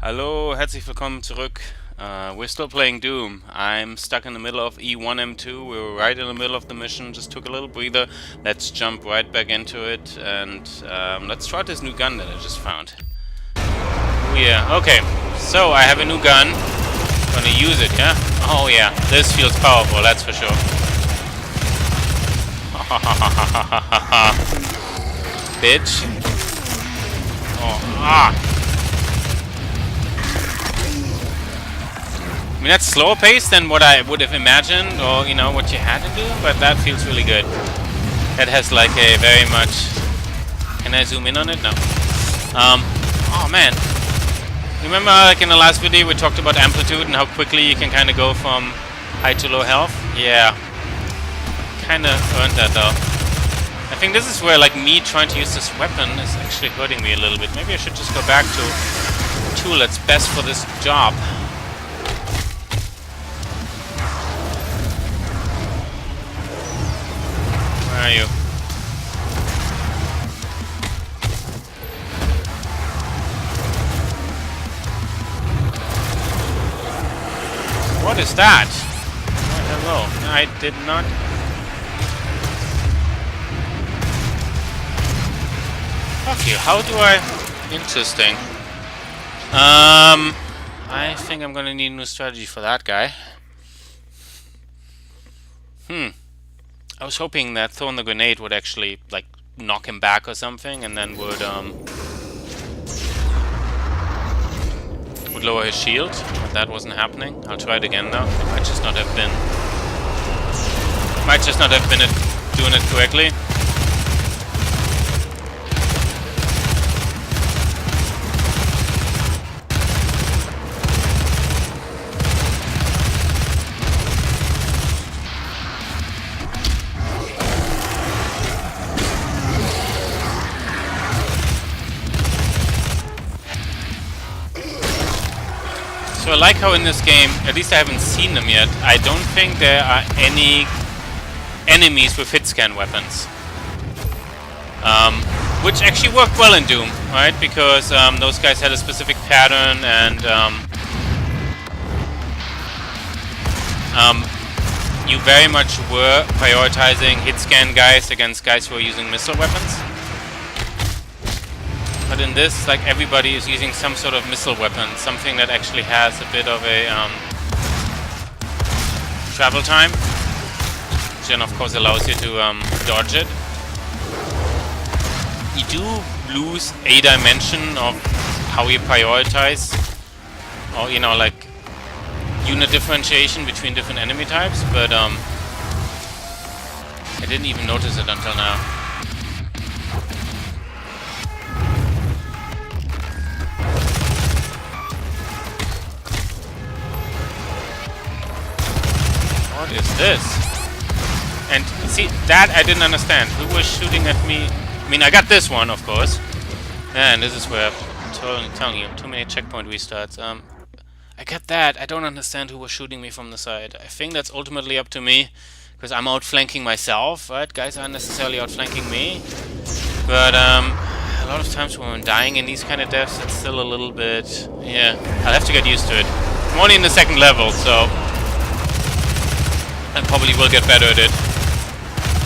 Hallo, herzlich willkommen zurück. We're still playing Doom. I'm stuck in the middle of E1 M2. We were right in the middle of the mission, just took a little breather. Let's jump right back into it and let's try this new gun that I just found. Oh yeah, okay. So I have a new gun. Gonna use it, yeah? Oh yeah, this feels powerful, that's for sure. Bitch. Oh, ah. I mean, that's slower paced than what I would have imagined, or, you know, what you had to do, but that feels really good. That has, like, a very much... Can I zoom in on it? No. Oh, man. Remember, like, in the last video, we talked about amplitude and how quickly you can kind of go from high to low health? Yeah. Kind of earned that, though. I think this is where, like, me trying to use this weapon is actually hurting me a little bit. Maybe I should just go back to the tool that's best for this job. Where are you? What is that? Oh, hello. I did not... Fuck you. How do I... Interesting. I think I'm gonna need a new strategy for that guy. I was hoping that throwing the grenade would actually, like, knock him back or something, and then would lower his shield. But that wasn't happening. I'll try it again now. Might just not have been doing it correctly. So I like how in this game, at least I haven't seen them yet, I don't think there are any enemies with hit scan weapons. Which actually worked well in Doom, right? Because those guys had a specific pattern and you very much were prioritizing hit scan guys against guys who are using missile weapons. But in this, like, everybody is using some sort of missile weapon, something that actually has a bit of a travel time, which then of course allows you to dodge it. You do lose a dimension of how you prioritize, or, you know, like, unit differentiation between different enemy types, but I didn't even notice it until now. What is this? And see, that I didn't understand. Who was shooting at me? I mean, I got this one, of course. And this is where I'm telling you, too many checkpoint restarts. I got that. I don't understand who was shooting me from the side. I think that's ultimately up to me, because I'm outflanking myself, right? Guys aren't necessarily outflanking me. But a lot of times when I'm dying in these kind of deaths, it's still a little bit... Yeah, I'll have to get used to it. I'm only in the second level, so... I probably will get better at it.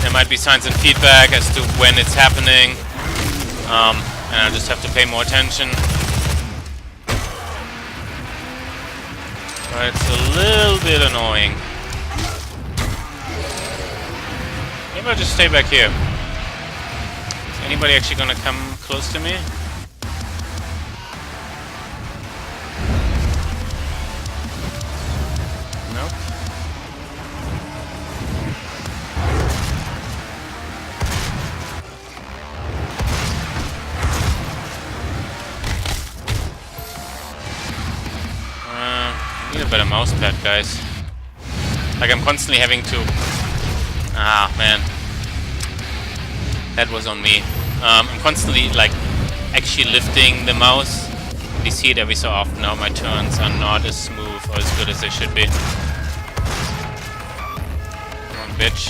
There might be signs and feedback as to when it's happening, and I'll just have to pay more attention. But it's a little bit annoying. Maybe I'll just stay back here. Is anybody actually gonna come close to me? Nope. I need a better mouse pad, guys. Like, I'm constantly having to... Ah, man. That was on me. I'm constantly, like, actually lifting the mouse. You see it every so often now. My turns are not as smooth or as good as they should be. Come on, bitch.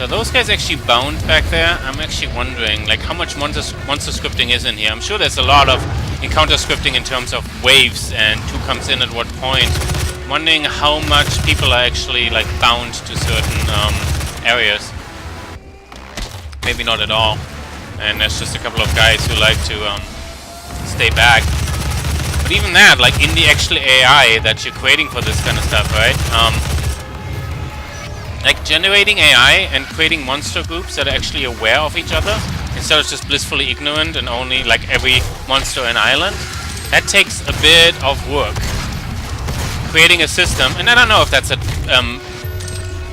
So those guys actually bound back there. I'm actually wondering, like, how much monster scripting is in here. I'm sure there's a lot of encounter scripting in terms of waves and who comes in at what point. I'm wondering how much people are actually, like, bound to certain areas. Maybe not at all. And there's just a couple of guys who like to stay back. But even that, like, in the actual AI that you're creating for this kind of stuff, right? Like, generating AI and creating monster groups that are actually aware of each other, instead of just blissfully ignorant and only, like, every monster an island, that takes a bit of work. Creating a system, and I don't know if that's a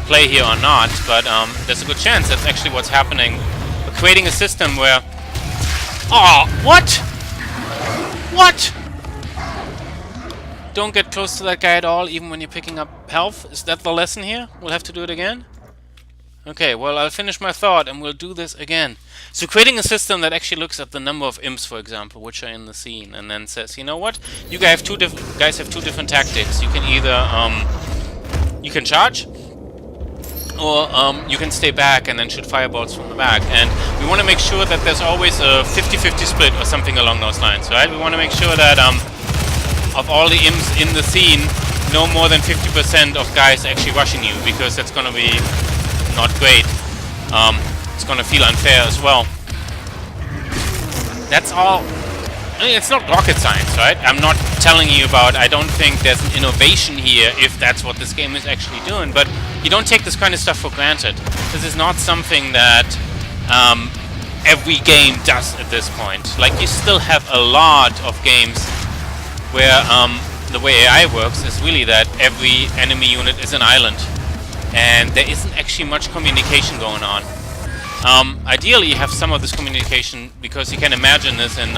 play here or not, but there's a good chance that's actually what's happening. We're creating a system where... Oh, what? What? Don't get close to that guy at all, even when you're picking up health. Is that the lesson here? We'll have to do it again? Okay, well, I'll finish my thought and we'll do this again. So creating a system that actually looks at the number of imps, for example, which are in the scene, and then says, you know what? You guys have two different tactics. You can either, you can charge, or you can stay back and then shoot fireballs from the back. And we want to make sure that there's always a 50-50 split or something along those lines, right? We want to make sure that, of all the imps in the scene, no more than 50% of guys actually rushing you, because that's gonna be not great. It's gonna feel unfair as well. That's all. I mean, it's not rocket science, right? I'm not telling you about, I don't think there's an innovation here if that's what this game is actually doing, but you don't take this kind of stuff for granted. This is not something that every game does at this point. Like, you still have a lot of games where the way AI works is really that every enemy unit is an island, and there isn't actually much communication going on. Ideally, you have some of this communication, because you can imagine this in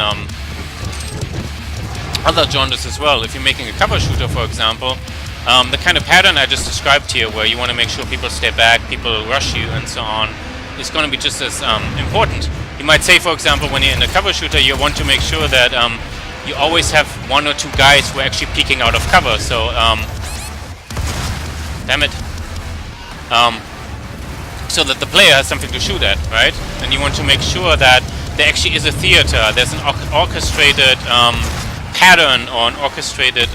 other genres as well. If you're making a cover shooter, for example, the kind of pattern I just described here, where you want to make sure people stay back, people rush you, and so on, is going to be just as important. You might say, for example, when you're in a cover shooter, you want to make sure that you always have one or two guys who are actually peeking out of cover, so, damn it. So that the player has something to shoot at, right? And you want to make sure that there actually is a theater, there's an orchestrated pattern, or an orchestrated,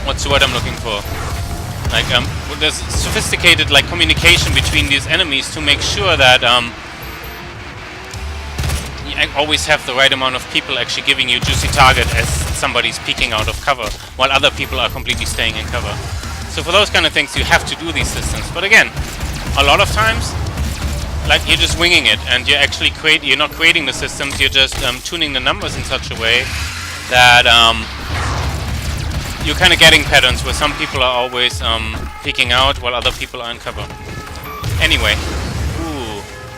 what's the word I'm looking for? Like, there's sophisticated, like, communication between these enemies to make sure that, I always have the right amount of people actually giving you juicy target as somebody's peeking out of cover, while other people are completely staying in cover. So for those kind of things, you have to do these systems. But again, a lot of times, like, you're just winging it, and you're actually you're not creating the systems. You're just tuning the numbers in such a way that you're kind of getting patterns where some people are always peeking out while other people are in cover. Anyway,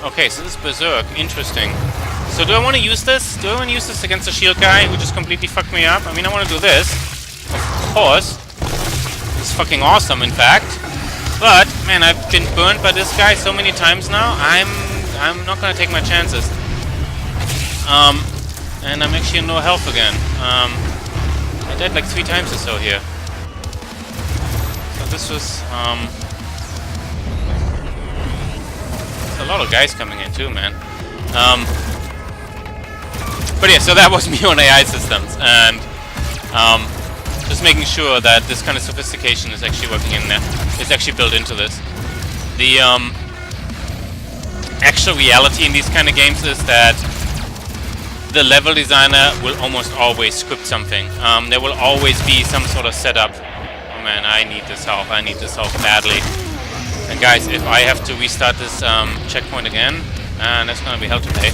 okay, so this is Berserk. Interesting. So do I want to use this? Do I want to use this against a shield guy who just completely fucked me up? I mean, I want to do this, of course. It's fucking awesome, in fact. But man, I've been burned by this guy so many times now. I'm not gonna take my chances. And I'm actually in no health again. I died like 3 times or so here. So this was there's a lot of guys coming in too, man. But yeah, so that was me on AI systems, and just making sure that this kind of sophistication is actually working in there. It's actually built into this. The actual reality in these kind of games is that the level designer will almost always script something. There will always be some sort of setup. Oh man, I need this help. I need this help badly. And guys, if I have to restart this checkpoint again, that's gonna be hell to pay.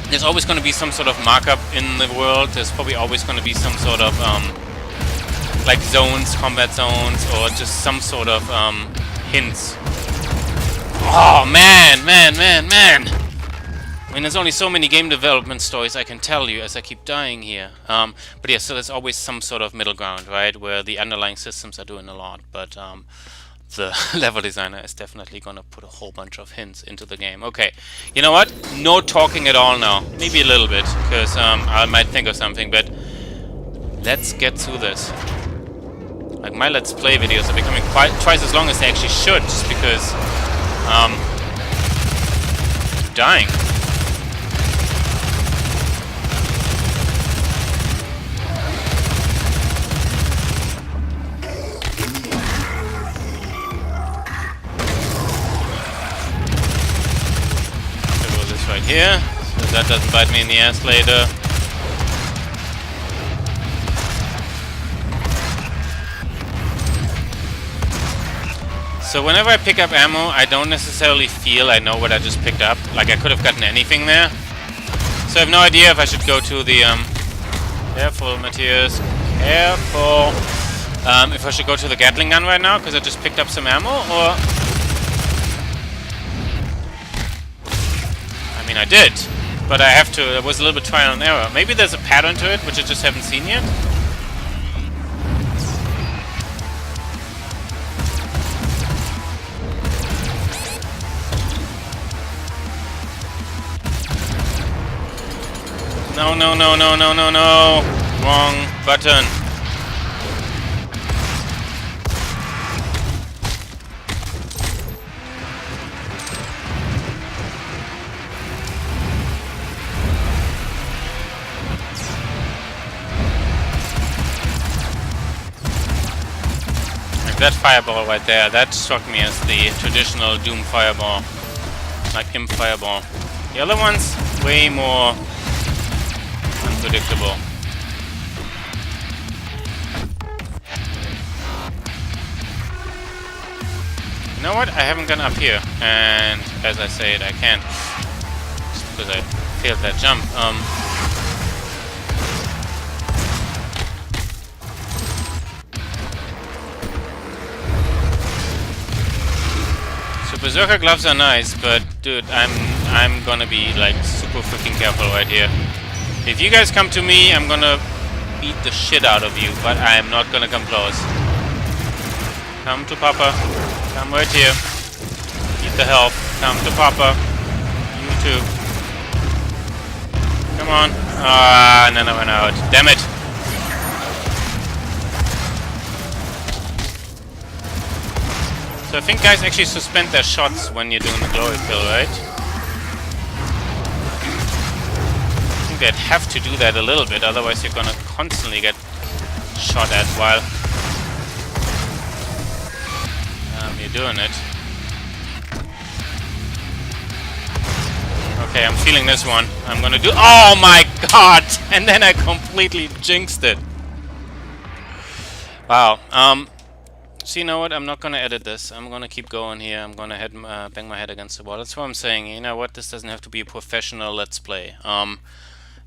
There's always going to be some sort of markup in the world. There's probably always going to be some sort of like zones, combat zones, or just some sort of hints. Oh man. I mean, there's only so many game development stories I can tell you as I keep dying here. But yeah, so there's always some sort of middle ground, right, where the underlying systems are doing a lot, but the level designer is definitely gonna put a whole bunch of hints into the game. Okay, you know what? No talking at all now. Maybe a little bit, because I might think of something, but let's get through this. Like, my Let's Play videos are becoming twice as long as they actually should, just because, I'm dying. I'll go this right here, so that doesn't bite me in the ass later. So whenever I pick up ammo, I don't necessarily feel I know what I just picked up. Like, I could have gotten anything there. So I have no idea if I should go to the, careful, Matthias. Careful. If I should go to the Gatling gun right now, because I just picked up some ammo, or... I mean, I did. But I have to, it was a little bit trial and error. Maybe there's a pattern to it, which I just haven't seen yet. No, no, no, no, no, no, no. Wrong button. Like that fireball right there, that struck me as the traditional Doom fireball. Like Imp fireball. The other ones, way more unpredictable. You know what? I haven't gone up here, and as I say it, I can't, just because I failed that jump. So Berserker gloves are nice, but dude, I'm gonna be like super freaking careful right here. If you guys come to me, I'm gonna beat the shit out of you, but I am not gonna come close. Come to Papa. Come right here. Need the help. Come to Papa. You too. Come on. Ah, and then I went out. Damn it. So I think guys actually suspend their shots when you're doing the glory kill, right? They'd have to do that a little bit, otherwise you're gonna constantly get shot at while you're doing it. Okay, I'm feeling this one. I'm gonna do— oh my god! And then I completely jinxed it. Wow. So you know what? I'm not gonna edit this. I'm gonna keep going here. I'm gonna bang my head against the wall. That's what I'm saying. You know what? This doesn't have to be a professional Let's Play.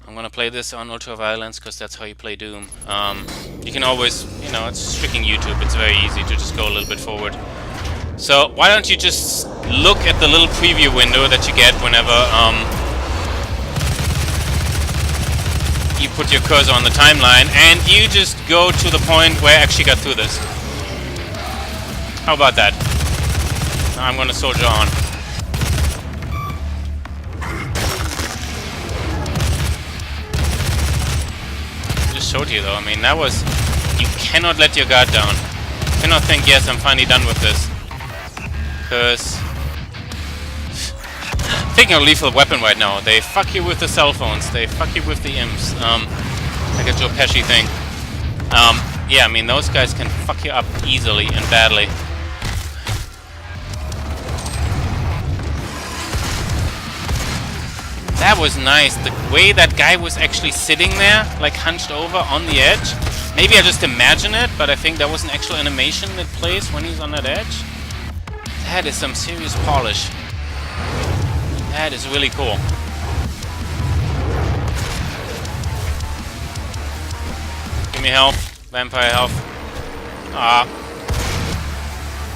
I'm gonna play this on Ultra Violence because that's how you play Doom. You can always, you know, it's tricking YouTube. It's very easy to just go a little bit forward. So why don't you just look at the little preview window that you get whenever you put your cursor on the timeline, and you just go to the point where I actually got through this. How about that? I'm gonna soldier on. Showed you though. I mean, that was— you cannot let your guard down. You cannot think, yes, I'm finally done with this. Because taking a lethal weapon right now, they fuck you with the cell phones, they fuck you with the imps. Like a Joe Pesci thing. Yeah, I mean, those guys can fuck you up easily and badly. That was nice. The way that guy was actually sitting there, like hunched over on the edge. Maybe I just imagine it, but I think that was an actual animation that plays when he's on that edge. That is some serious polish. That is really cool. Give me health. Vampire health. Ah.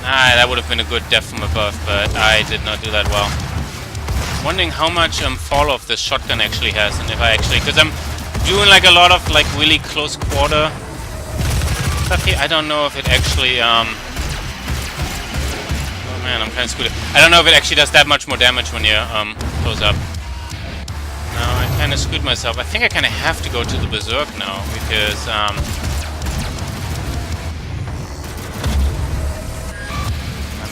That would have been a good death from above, but I did not do that well. Wondering how much fall off this shotgun actually has, and if I actually, because I'm doing like a lot of like really close quarter stuff here. I don't know if it actually oh man, I'm kind of screwed up. I don't know if it actually does that much more damage when you're close up. No, I kind of screwed myself. I think I kind of have to go to the Berserk now, because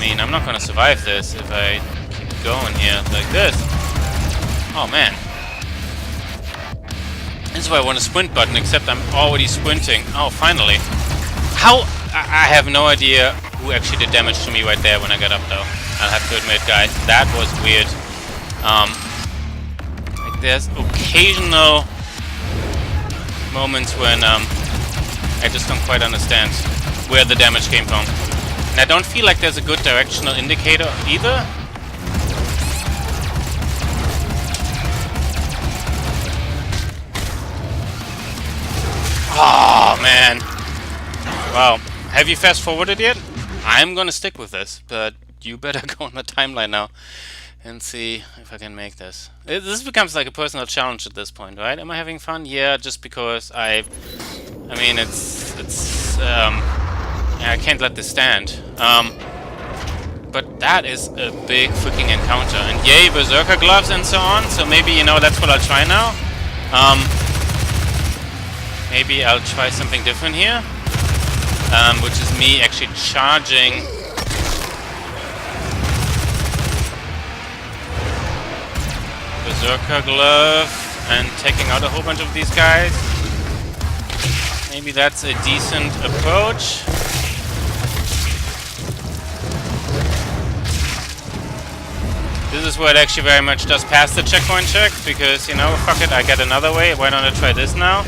mean, I'm not gonna survive this if I keep going here like this. Oh man. This is why I want a sprint button, except I'm already sprinting. Oh, finally. How? I have no idea who actually did damage to me right there when I got up, though. I'll have to admit, guys, that was weird. Like there's occasional moments when I just don't quite understand where the damage came from. And I don't feel like there's a good directional indicator either. Oh, man. Wow. Have you fast forwarded yet? I'm gonna stick with this, but you better go on the timeline now and see if I can make this. This becomes like a personal challenge at this point, right? Am I having fun? Yeah, just because I mean, yeah, I can't let this stand. But that is a big freaking encounter. And yay, Berserker gloves and so on. So maybe, you know, that's what I'll try now. Maybe I'll try something different here. Which is me actually charging Berserker glove and taking out a whole bunch of these guys. Maybe that's a decent approach. This is where it actually very much does pass the checkpoint check, because, you know, fuck it, I get another way. Why don't I try this now?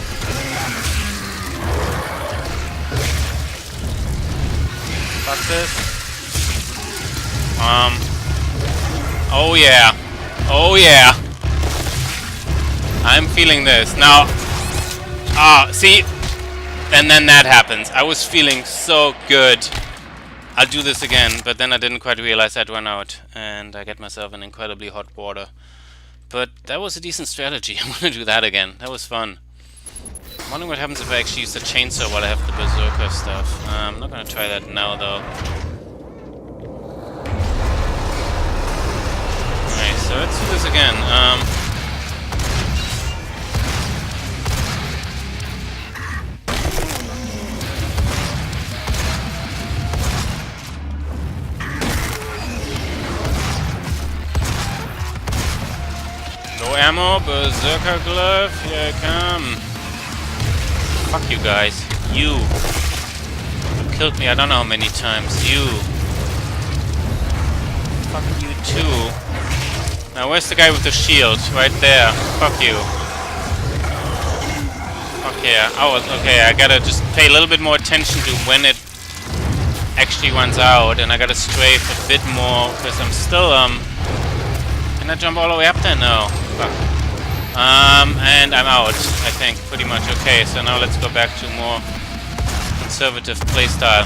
Fuck this. Oh yeah. Oh yeah. I'm feeling this. Now, see? And then that happens. I was feeling so good. I'll do this again, but then I didn't quite realize I'd run out, and I get myself in incredibly hot water. But that was a decent strategy. I'm gonna do that again. That was fun. I'm wondering what happens if I actually use the chainsaw while I have the Berserker stuff. I'm not gonna try that now, though. Alright, so let's do this again. No ammo, Berserker glove, here I come. Fuck you guys. You killed me I don't know how many times. You. Fuck you too. Now where's the guy with the shield? Right there. Fuck you. Fuck yeah. Oh, okay, I gotta just pay a little bit more attention to when it actually runs out, and I gotta strafe a bit more, because I'm still, can I jump all the way up there? No. Fuck. And I'm out, I think, pretty much. Okay, so now let's go back to more conservative playstyle.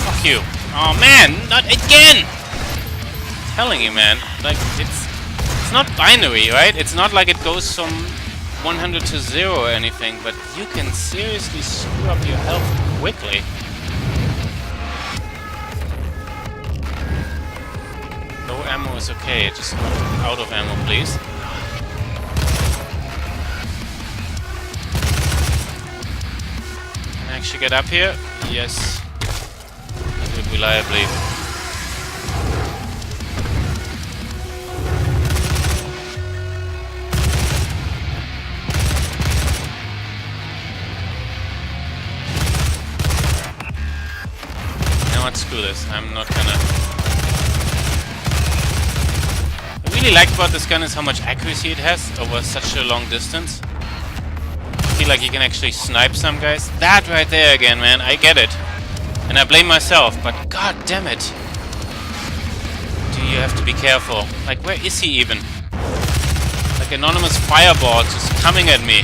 Fuck you. Oh man, not again! I'm telling you, man, like, it's not binary, right? It's not like it goes from 100 to 0 or anything, but you can seriously screw up your health quickly. Low ammo is okay, just out of ammo, please. Can I actually get up here? Yes. Do it reliably. Screw this. I'm not gonna... What I really like about this gun is how much accuracy it has over such a long distance. I feel like you can actually snipe some guys. That right there again, man. I get it. And I blame myself, but god damn it. Do you have to be careful? Like, where is he even? Like anonymous fireballs just coming at me.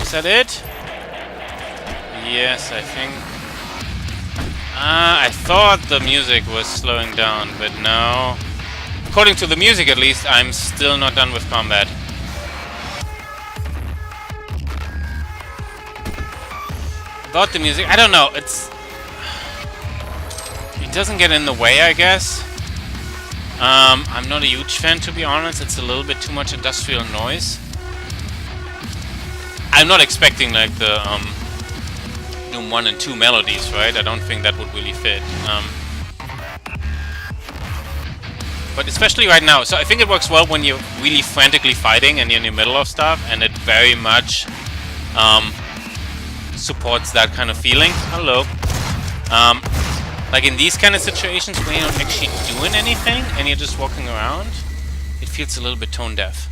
Is that it? Yes, I think. I thought the music was slowing down, but no. According to the music, at least, I'm still not done with combat. About the music, I don't know. It doesn't get in the way, I guess. I'm not a huge fan, to be honest. It's a little bit too much industrial noise. I'm not expecting like the Doom 1 and 2 melodies, right? I don't think that would really fit. But especially right now, so I think it works well when you're really frantically fighting and you're in the middle of stuff, and it very much supports that kind of feeling. Hello. Like in these kind of situations when you're not actually doing anything and you're just walking around, it feels a little bit tone deaf.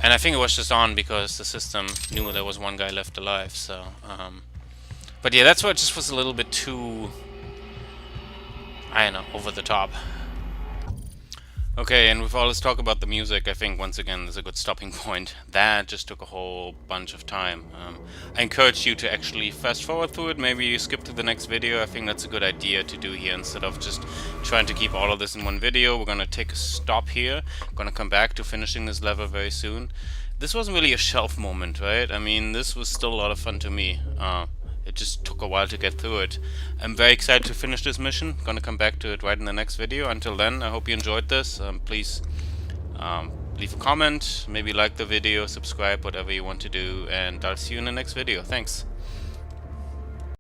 And I think it was just on because the system knew there was one guy left alive, so... but yeah, that's why it just was a little bit too... I don't know, over the top. Okay, and with all this talk about the music, I think once again there's a good stopping point. That just took a whole bunch of time. I encourage you to actually fast forward through it, maybe you skip to the next video. I think that's a good idea to do here instead of just trying to keep all of this in one video. We're gonna take a stop here. I'm gonna come back to finishing this level very soon. This wasn't really a shelf moment, right? I mean, this was still a lot of fun to me. It just took a while to get through it. I'm very excited to finish this mission. Gonna come back to it right in the next video. Until then, I hope you enjoyed this. Please leave a comment, maybe like the video, subscribe, whatever you want to do, and I'll see you in the next video. Thanks.